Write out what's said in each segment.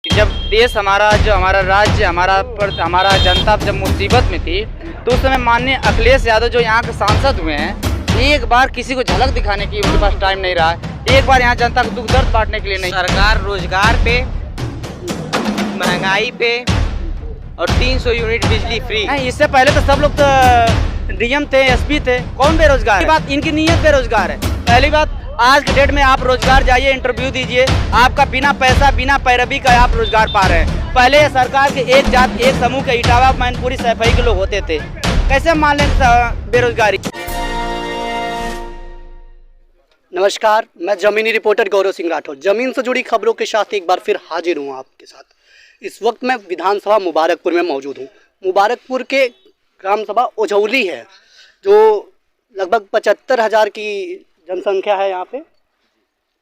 जब देश हमारा जो हमारा राज्य हमारा जनता जब मुसीबत में थी तो उस समय माननीय अखिलेश यादव जो यहाँ के सांसद हुए हैं, एक बार किसी को झलक दिखाने की उनके पास टाइम नहीं रहा है, एक बार यहाँ जनता को दुख दर्द बांटने के लिए नहीं। सरकार रोजगार पे, महंगाई पे और 300 यूनिट बिजली फ्री। नहीं, इससे पहले तो सब लोग तो डीएम थे, एसपी थे, कौन बेरोजगार है? बात इनकी नीयत बेरोजगार है। पहली बात, आज के डेट में आप रोजगार जाइए, इंटरव्यू दीजिए, आपका बिना पैसा बिना पैरवी का आप रोजगार पा रहे हैं। पहले सरकार के एक जात एक समूह के इटावा मैनपुरी सैफई के लोग होते थे, कैसे मान लें बेरोजगारी। नमस्कार, मैं जमीनी रिपोर्टर गौरव सिंह राठौर जमीन से जुड़ी खबरों के साथ एक बार फिर हाजिर हूँ आपके साथ। इस वक्त मैं विधानसभा मुबारकपुर में मौजूद हूँ। मुबारकपुर के ग्राम सभा ओझौली है, जो लगभग 75,000 की जनसंख्या है यहाँ पे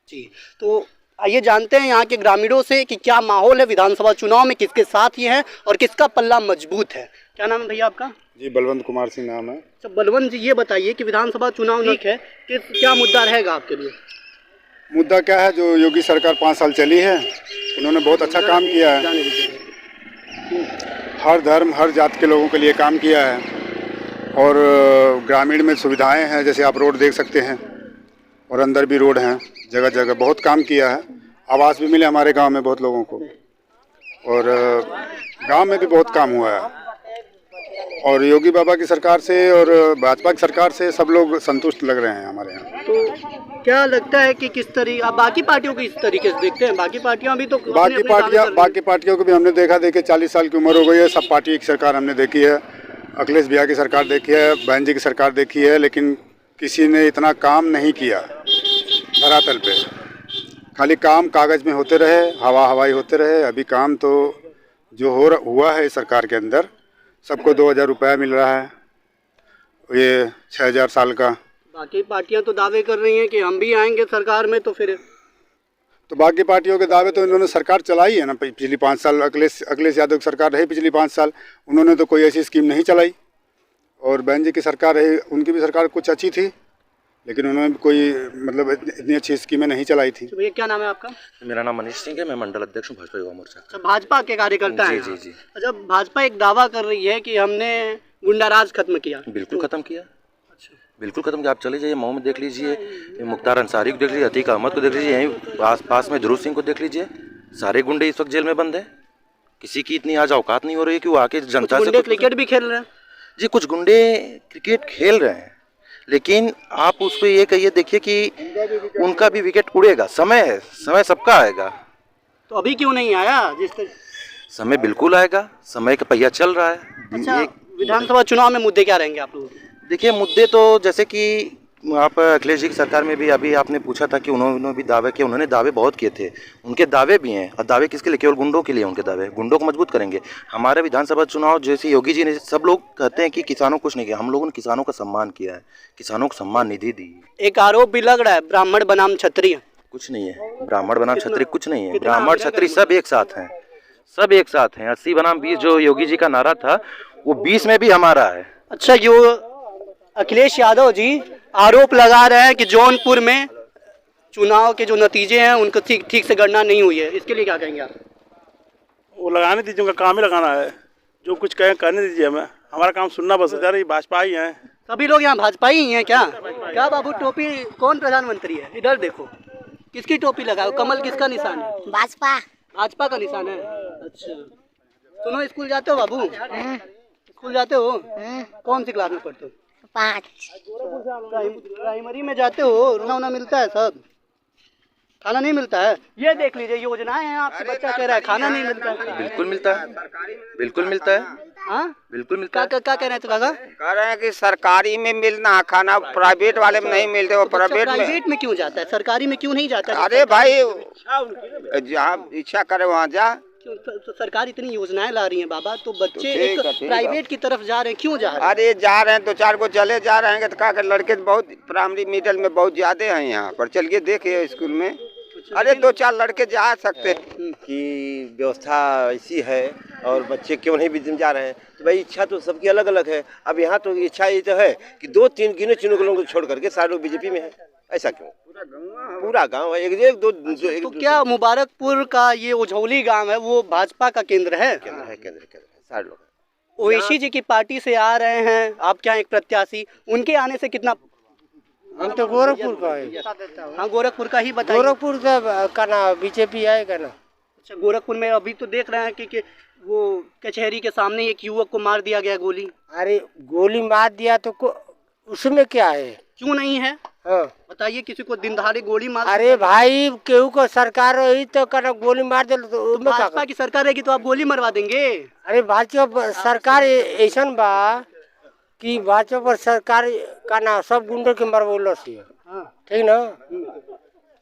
जी। तो आइए जानते हैं यहाँ के ग्रामीणों से कि क्या माहौल है विधानसभा चुनाव में, किसके साथ ये है और किसका पल्ला मजबूत है। क्या नाम है भैया आपका? जी, बलवंत कुमार सिंह नाम है। अच्छा बलवंत जी, ये बताइए कि विधानसभा चुनाव ठीक है, क्या मुद्दा रहेगा आपके लिए? मुद्दा क्या है, जो योगी सरकार 5 साल चली है, उन्होंने बहुत अच्छा काम किया है। हर धर्म हर जात के लोगों के लिए काम किया है और ग्रामीण में सुविधाएं हैं, जैसे आप रोड देख सकते हैं और अंदर भी रोड हैं, जगह जगह बहुत काम किया है। आवास भी मिले हमारे गांव में बहुत लोगों को और गांव में भी बहुत काम हुआ है। और योगी बाबा की सरकार से और भाजपा की सरकार से सब लोग संतुष्ट लग रहे हैं हमारे यहाँ। तो क्या लगता है कि किस तरीके आप बाकी पार्टियों को इस तरीके से देखते हैं? बाकी पार्टियां भी तो बाकी पार्टियों को भी हमने देखा, 40 साल की उम्र हो गई है, सब पार्टी की सरकार हमने देखी है। अखिलेश भैया की सरकार देखी है, बहन जी की सरकार देखी है, लेकिन किसी ने इतना काम नहीं किया धरातल पे। खाली काम कागज़ में होते रहे, हवाई होते रहे। अभी काम तो जो हुआ है इस सरकार के अंदर, सबको 2,000 रुपया मिल रहा है, ये 6,000 साल का। बाकी पार्टियां तो दावे कर रही हैं कि हम भी आएंगे सरकार में, तो फिर तो बाकी पार्टियों के दावे तो इन्होंने सरकार चलाई है ना पिछली 5 साल। अखिलेश यादव की सरकार रही पिछली 5 साल, उन्होंने तो कोई ऐसी स्कीम नहीं चलाई। और बहन जी की सरकार रही, उनकी भी सरकार कुछ अच्छी थी, लेकिन उन्होंने कोई मतलब इतनी अच्छी स्कीमें नहीं चलाई थी। तो भैया क्या नाम है आपका? मेरा नाम मनीष सिंह है, मैं मंडल अध्यक्ष हूँ भाजपा युवा मोर्चा। अच्छा, भाजपा के कार्यकर्ता हैं? जी जी। अच्छा, भाजपा एक दावा कर रही है कि हमने गुंडाराज खत्म किया। बिल्कुल खत्म किया, बिल्कुल खत्म किया। आप चले जाइए मऊ में देख लीजिए, मुख्तार अंसारी को देख लीजिए, अतीक अहमद को देख लीजिए, यहीं पास में ध्रुव सिंह को देख लीजिए। सारे गुंडे इस वक्त जेल में बंद है। किसी की इतनी आज औकात नहीं हो रही है कि वो आके जनता से। क्रिकेट भी खेल रहे हैं जी, कुछ गुंडे क्रिकेट खेल रहे हैं, लेकिन आप उसको ये कहिए, देखिए कि उनका भी विकेट उड़ेगा। समय सबका आएगा। तो अभी क्यों नहीं आया? समय बिल्कुल आएगा, समय का पहिया चल रहा है। अच्छा, विधानसभा चुनाव में मुद्दे क्या रहेंगे आप लोगों के? देखिए, मुद्दे तो जैसे कि आप अखिलेश जी की सरकार में भी अभी आपने पूछा था कि उन्होंने भी दावे किए, उन्होंने दावे बहुत किए थे, उनके दावे भी हैं। और दावे किसके लिए? केवल गुंडों के लिए उनके दावे। गुंडों को मजबूत करेंगे। हमारे विधानसभा चुनाव जैसे योगी जी ने, सब लोग कहते हैं कि किसानों को कुछ नहीं किया, हम लोगों ने किसानों का सम्मान किया है, किसानों को सम्मान निधि दी। एक आरोप भी लग रहा है, ब्राह्मण बनाम क्षत्रिय। कुछ नहीं है, ब्राह्मण बनाम क्षत्रिय कुछ नहीं है। ब्राह्मण क्षत्रिय सब एक साथ हैं, सब एक साथ हैं। 80 बनाम 20 जो योगी जी का नारा था, वो 20 में भी हमारा है। अच्छा, यो अखिलेश यादव जी आरोप लगा रहे हैं कि जौनपुर में चुनाव के जो नतीजे हैं उनको ठीक से गणना नहीं हुई है, इसके लिए क्या कहेंगे आप? वो लगाने दीजिए, उनका काम ही लगाना है। जो कुछ कहें करने दीजिए, हमें हमारा काम सुनना बस है। भाजपा ही हैं, सभी लोग यहाँ भाजपा ही हैं। क्या बाबू, टोपी कौन प्रधानमंत्री है? इधर देखो, किसकी टोपी लगाओ? कमल किसका निशान है? भाजपा का निशान है। अच्छा, सुनो, स्कूल जाते हो बाबू? स्कूल जाते हो? कौन सी क्लास में पढ़ते हो? 5। प्राइमरी में जाते हो? खाना मिलता है? सब खाना नहीं मिलता है? ये देख लीजिए, योजनाएं हैं, आपके बच्चा कह रहा है खाना नहीं मिलता है। बिल्कुल मिलता है, बिल्कुल मिलता है। हाँ, बिल्कुल मिलता है। क्या कह रहे थे काका? कह रहे हैं कि सरकारी में मिलना खाना, प्राइवेट वाले में नहीं मिलते। वो प्राइवेट में क्यों जाता है, सरकारी में क्यों नहीं जाता? अरे भाई, जहाँ इच्छा करे वहाँ जा। तो सरकार इतनी योजनाएं ला रही हैं बाबा, तो बच्चे एक प्राइवेट की तरफ जा रहे हैं, क्यों जा रहे हैं? अरे जा रहे हैं तो 4 को चले जा रहे हैं, तो क्या कर, लड़के बहुत प्राइमरी मिडिल में बहुत ज्यादा हैं यहाँ पर। चलिए देखिए स्कूल में, अरे 2-4 लड़के जा सकते हैं। कि व्यवस्था ऐसी है और बच्चे क्यों नहीं विद्यालय जा रहे हैं, तो भाई इच्छा तो सबकी अलग अलग है। अब यहाँ तो इच्छा ये तो है कि 2-3 गिने चुने लोगों को छोड़ करके सारे लोग बीजेपी में है। ऐसा क्यों? पूरा गांव है, एक दो तो क्या मुबारकपुर का ये उझौली गांव है वो भाजपा का केंद्र है? केंद्र सारे लोग। ओवैसी जी की पार्टी से आ रहे हैं, आप क्या एक प्रत्याशी, उनके आने से कितना? हम तो गोरखपुर का है। हाँ, गोरखपुर का ही बताइए। गोरखपुर का ना बीजेपी आएगा ना। अच्छा, गोरखपुर में अभी तो देख रहे हैं कि वो कचहरी के सामने एक युवक को मार दिया गया गोली। अरे गोली मार दिया तो उसमें क्या है? क्यों नहीं है? हाँ बताइए, किसी को दिन दहाड़े गोली मार। अरे भाई केहू को सरकार रही तो करना गोली मार दे तो उसमें क्या? भाजपा की सरकार रहेगी तो आप गोली मरवा देंगे? अरे भाजपा सरकार ऐसा बा कि भाजपा पर सरकार का ना सब गुंडों के मरवोलो से, ठीक ना।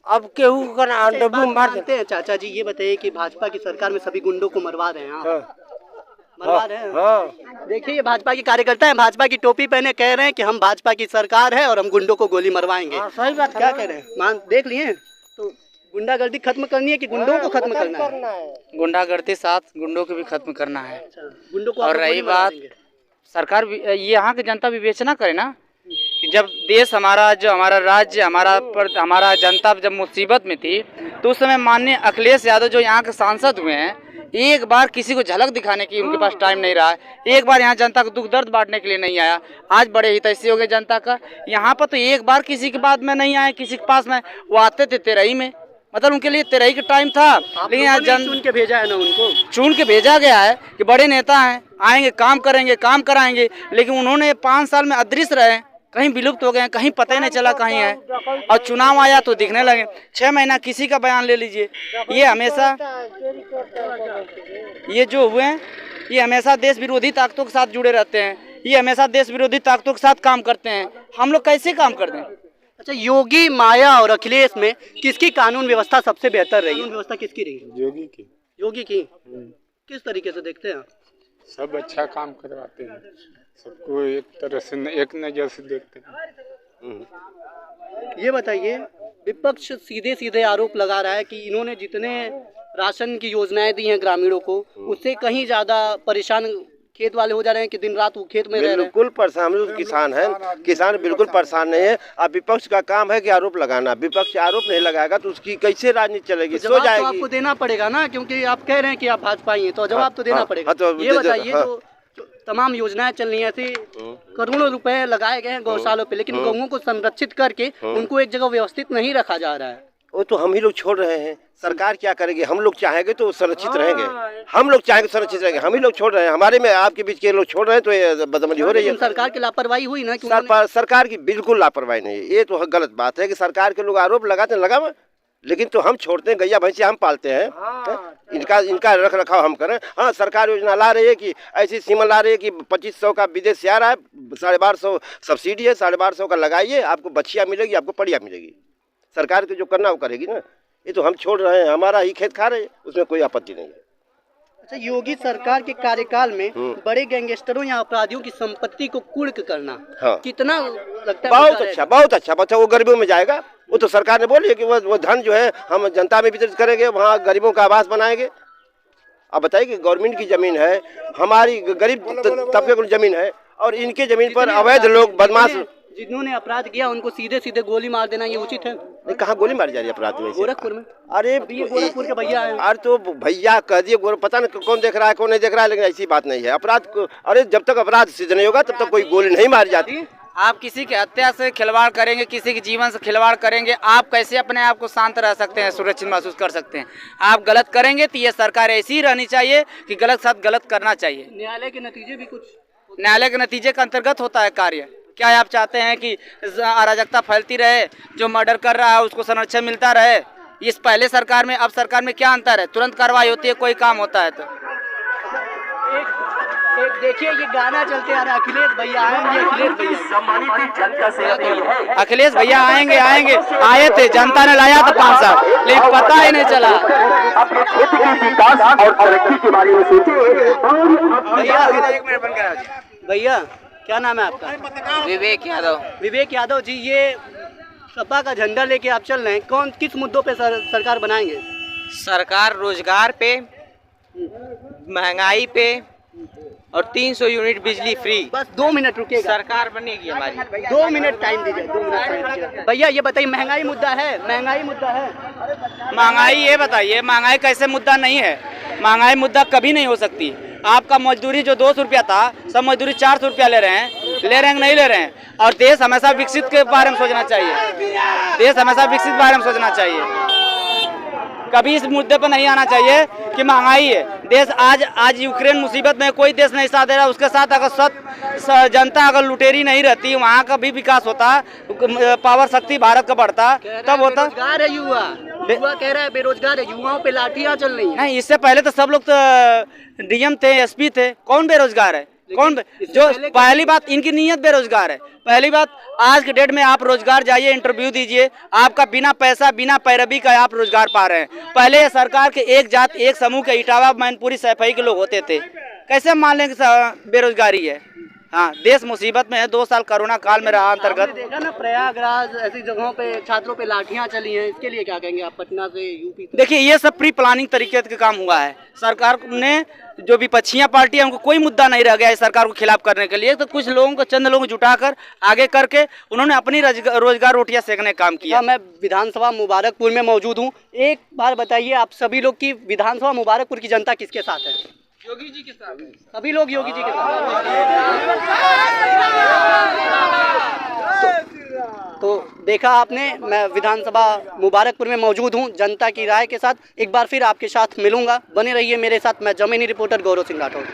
अब केहू का ना डब्बू मार देते हैं। चाचा जी ये बताइए कि भाजपा की सरकार में सभी गुंडों को मरवा रहे हैं आप? मरवा रहे हैं? हाँ। देखिए, ये भाजपा के कार्यकर्ता हैं, भाजपा की टोपी पहने कह रहे हैं कि हम भाजपा की सरकार है और हम गुंडों को गोली मरवाएंगे। सही बात। क्या कह रहे हैं? मान देख लिए तो गुंडागर्दी खत्म करनी है कि गुंडों को खत्म करना है? गुंडागर्दी साथ गुंडों को भी खत्म करना है। गुंडों को और रही बात सरकार, ये यहाँ की जनता विवेचना करे ना कि जब देश हमारा, जो हमारा राज्य, हमारा जनता जब मुसीबत में थी तो उस समय माननीय अखिलेश यादव जो यहाँ के सांसद हुए हैं, एक बार किसी को झलक दिखाने की उनके पास टाइम नहीं रहा है, एक बार यहाँ जनता को दुख दर्द बांटने के लिए नहीं आया। आज बड़े ही तैसी हो गए जनता का, यहाँ पर तो एक बार किसी के बाद में नहीं आए, किसी के पास में। वो आते थे तेरही में, मतलब उनके लिए तेरही का टाइम था, लेकिन यहाँ चुन के भेजा है ना, उनको चुन के भेजा गया है कि बड़े नेता हैं, आएंगे, काम करेंगे, काम कराएंगे, लेकिन उन्होंने 5 साल में अदृश्य रहे, कहीं विलुप्त हो गए, कहीं पता ही नहीं चला कहीं है। और चुनाव आया तो दिखने लगे। 6 महीना किसी का बयान ले लीजिए, ये हमेशा, ये जो हुए हैं ये हमेशा देश विरोधी ताकतों के साथ जुड़े रहते हैं, ये हमेशा देश विरोधी ताकतों के साथ काम करते हैं। हम लोग कैसे काम करते हैं? अच्छा, योगी, माया और अखिलेश में किसकी कानून व्यवस्था सबसे बेहतर रही? कानून व्यवस्था किसकी रही? योगी की। योगी की। किस तरीके से देखते हैं? सब अच्छा काम करवाते हैं, सबको एक तरह से एक नजर से देखते हैं। ये बताइए, विपक्ष सीधे सीधे आरोप लगा रहा है कि इन्होंने जितने राशन की योजनाएं दी हैं ग्रामीणों को, उससे कहीं ज्यादा परेशान खेत वाले हो जा रहे हैं कि दिन रात वो खेत में रह रहे हैं। बिल्कुल परेशान, हम लोग किसान हैं, किसान बिल्कुल परेशान नहीं है। अब विपक्ष का काम है कि आरोप लगाना, विपक्ष आरोप नहीं लगाएगा तो उसकी कैसे राजनीति चलेगी? तो जवाब तो आपको देना पड़ेगा ना, क्योंकि आप कह रहे हैं कि आप भाजपा ही हैं, तो जवाब तो देना पड़ेगा। ये बताइए, जो तमाम योजनाएं चल रही हैं, ऐसे करोड़ों रुपए लगाए गए हैं गौशालों पे, लेकिन गौओं को संरक्षित करके उनको एक जगह व्यवस्थित नहीं रखा जा रहा है। वो तो हम ही लोग छोड़ रहे हैं, सरकार क्या करेगी? हम लोग चाहेंगे तो संरक्षित रहेंगे, हम लोग चाहेंगे संरक्षित रहेंगे, हम ही लोग छोड़ रहे हैं। हमारे में आपके बीच के लोग छोड़ रहे हैं तो ये बदतमीजी हो रही है। सरकार की लापरवाही हुई ना? सरकार की बिल्कुल लापरवाही नहीं है, ये तो गलत बात है कि सरकार के लोग आरोप लगाते हैं, लगाओ, लेकिन तो हम छोड़ते हैं, गैया भैंसिया हम पालते हैं, इनका रख रखाव हम करें। हाँ, सरकार योजना ला रही है कि ऐसी सीमा ला रही है कि 2500 का विदेश से आ रहा है, 1250 सब्सिडी है, 1250 का लगाइए, आपको बछिया मिलेगी, आपको पड़िया मिलेगी। सरकार को जो करना वो करेगी ना, ये तो हम छोड़ रहे हैं, हमारा ही खेत खा रहे हैं, उसमें कोई आपत्ति नहीं है। अच्छा, योगी सरकार के कार्यकाल में बड़े गैंगस्टरों या अपराधियों की संपत्ति को कुर्क करना, हाँ, कितना लगता है? बहुत अच्छा, बहुत अच्छा, बहुत अच्छा। वो गरीबों में जाएगा, वो तो सरकार ने बोली है कि वो धन जो है हम जनता में वितरित करेंगे, वहाँ गरीबों का आवास बनाएंगे। अब बताइए कि गवर्नमेंट की जमीन है, हमारी गरीब तबके की जमीन है, और इनके जमीन पर अवैध लोग बदमाश जिन्होंने अपराध किया उनको सीधे सीधे गोली मार देना ये उचित है? नहीं, कहाँ गोली मारी जा रही है अपराध में? गोरखपुर में। अरे गोरखपुर के भैया हैं। अरे तो भैया कह दिए, पता नहीं कौन देख रहा है कौन नहीं देख रहा है, लेकिन ऐसी बात नहीं है। अपराध को, अरे जब तक अपराध सिद्ध नहीं होगा तब तक कोई गोली नहीं मारी जाती। आप किसी की हत्या से खिलवाड़ करेंगे, किसी के जीवन से खिलवाड़ करेंगे, आप कैसे अपने आप को शांत रह सकते हैं, सुरक्षित महसूस कर सकते हैं? आप गलत करेंगे तो ये सरकार ऐसी ही रहनी चाहिए कि गलत साथ गलत करना चाहिए। न्यायालय के नतीजे भी कुछ, न्यायालय के नतीजे के अंतर्गत होता है कार्य। क्या आप चाहते हैं कि अराजकता फैलती रहे, जो मर्डर कर रहा है उसको संरक्षण मिलता रहे? इस पहले सरकार में अब सरकार में क्या अंतर है? तुरंत कार्रवाई होती है, कोई काम होता है तो। एक देखिए, ये गाना चलते आ रहा है, अखिलेश भैया आएंगे, अखिलेश भैया आएंगे, आए थे, जनता ने लाया था 5 साल, लेकिन पता ही नहीं चला। अपने क्षेत्र के विकास और तरक्की के बारे में भैया क्या नाम है आपका? विवेक यादव। विवेक यादव जी, ये सपा का झंडा लेके आप चल रहे हैं, किस मुद्दों पे सरकार बनाएंगे? सरकार रोजगार पे, महंगाई पे और 300 यूनिट बिजली फ्री। बस 2 मिनट रुकेगा, सरकार बनेगी हमारी। 2 मिनट टाइम दीजिए, 2 मिनट टाइम दीजिए। भैया ये बताइए, महंगाई मुद्दा है, महंगाई मुद्दा है? महंगाई, ये बताइए महंगाई कैसे मुद्दा नहीं है? महंगाई मुद्दा कभी नहीं हो सकती। आपका मजदूरी जो 200 रुपया था, सब मजदूरी 400 रुपया ले रहे हैं कि नहीं ले रहे हैं? और देश हमेशा विकसित के बारे में सोचना चाहिए, देश हमेशा विकसित बारे में सोचना चाहिए। कभी इस मुद्दे पर नहीं आना चाहिए कि महंगाई है। देश आज यूक्रेन मुसीबत में कोई देश नहीं साथ दे रहा, उसके साथ अगर जनता अगर लुटेरी नहीं रहती, वहाँ का भी विकास होता, पावर शक्ति भारत का बढ़ता, तब होता। बेरोजगार है युवा, युवा कह रहा है बेरोजगार है, युवाओं पे लाठियां चल रही हैं। नहीं, इससे पहले तो सब लोग तो डीएम थे, एसपी थे, कौन बेरोजगार है? कौन जो पहली बात इनकी नीयत बेरोजगार है। पहली बात, आज के डेट में आप रोजगार जाइए, इंटरव्यू दीजिए, आपका बिना पैसा बिना पैरवी का आप रोजगार पा रहे हैं। पहले सरकार के एक जात एक समूह के इटावा मैनपुरी सैफई के लोग होते थे, कैसे हम मान लेंगे बेरोजगारी है? हाँ, देश मुसीबत में है। 2 साल कोरोना काल में रहा अंतर्गत। देखा ना, प्रयागराज ऐसी जगहों पे छात्रों पे लाठियां चली हैं, इसके लिए क्या कहेंगे आप? पटना से यूपी देखिए, ये सब प्री प्लानिंग तरीके का काम हुआ है। सरकार ने जो विपक्षियां पार्टी है, उनको कोई मुद्दा नहीं रह गया है सरकार को खिलाफ करने के लिए। तो कुछ लोगों को, चंद लोगों को जुटाकर आगे करके उन्होंने अपनी रोजगार रोटियां सेकने का काम किया। मैं विधानसभा मुबारकपुर में मौजूद हूँ। एक बार बताइए आप सभी लोग की विधानसभा मुबारकपुर की जनता किसके साथ है? योगी जी के साथ। सभी लोग योगी जी के साथ। तो देखा आपने, मैं विधानसभा मुबारकपुर में मौजूद हूँ जनता की राय के साथ। एक बार फिर आपके साथ मिलूंगा, बने रहिए मेरे साथ। मैं जमीनी रिपोर्टर गौरव सिंह राठौर।